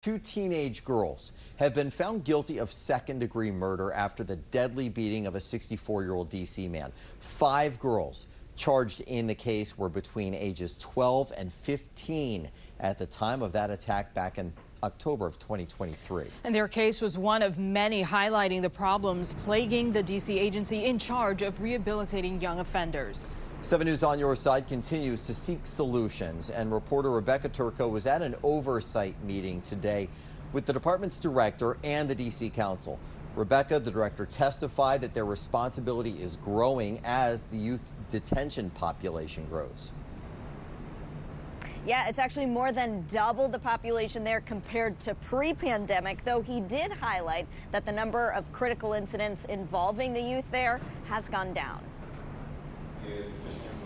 Two teenage girls have been found guilty of second-degree murder after the deadly beating of a 64-year-old D.C. man. 5 girls charged in the case were between ages 12 and 15 at the time of that attack back in October of 2023. And their case was one of many highlighting the problems plaguing the D.C. agency in charge of rehabilitating young offenders. 7 News On Your Side continues to seek solutions, and reporter Rebecca Turco was at an oversight meeting today with the department's director and the D.C. Council. Rebecca, the director, testified that their responsibility is growing as the youth detention population grows. Yeah, it's actually more than double the population there compared to pre-pandemic, though he did highlight that the number of critical incidents involving the youth there has gone down.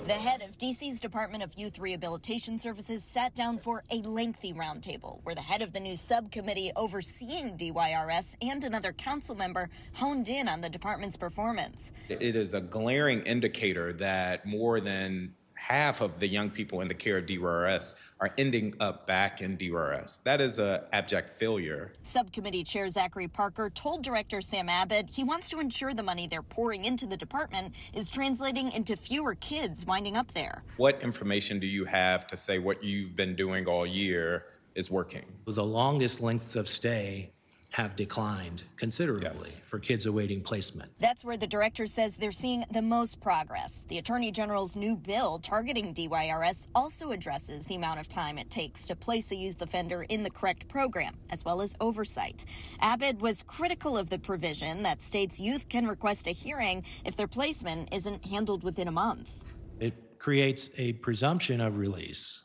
The head of D.C.'s Department of Youth Rehabilitation Services sat down for a lengthy roundtable where the head of the new subcommittee overseeing DYRS and another council member honed in on the department's performance. It is a glaring indicator that more than half of the young people in the care of DYRS are ending up back in DYRS. That is an abject failure. Subcommittee Chair Zachary Parker told Director Sam Abed he wants to ensure the money they're pouring into the department is translating into fewer kids winding up there. What information do you have to say what you've been doing all year is working? The longest lengths of stay have declined considerably for kids awaiting placement. That's where the director says they're seeing the most progress. The Attorney General's new bill targeting DYRS also addresses the amount of time it takes to place a youth offender in the correct program, as well as oversight. Abed was critical of the provision that states youth can request a hearing if their placement isn't handled within a month. It creates a presumption of release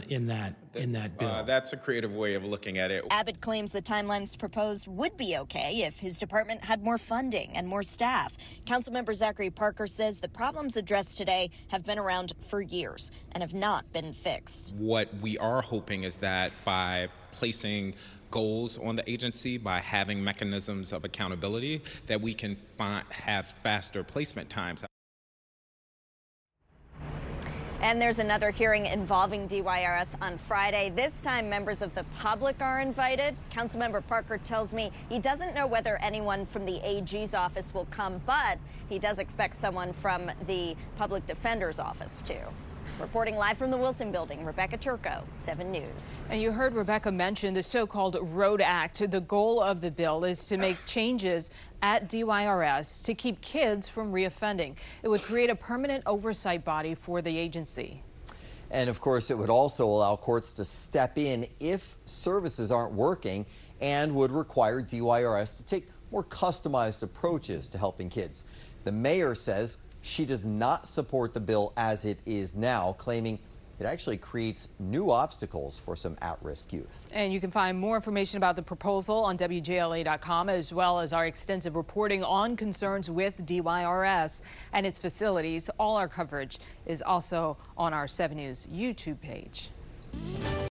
in that bill. That's a creative way of looking at it. Abed claims the timelines proposed would be okay if his department had more funding and more staff. Councilmember Zachary Parker says the problems addressed today have been around for years and have not been fixed. What we are hoping is that by placing goals on the agency, by having mechanisms of accountability, that we can have faster placement times. And there's another hearing involving DYRS on Friday. This time, members of the public are invited. Councilmember Parker tells me he doesn't know whether anyone from the AG's office will come, but he does expect someone from the public defender's office too. Reporting live from the Wilson Building, Rebecca Turco, 7 News. And you heard Rebecca mention the so-called Road Act. The goal of the bill is to make changes at DYRS to keep kids from reoffending. It would create a permanent oversight body for the agency. And of course, it would also allow courts to step in if services aren't working and would require DYRS to take more customized approaches to helping kids. The mayor says she does not support the bill as it is now, claiming it actually creates new obstacles for some at-risk youth. And you can find more information about the proposal on WJLA.com, as well as our extensive reporting on concerns with DYRS and its facilities. All our coverage is also on our 7 News YouTube page.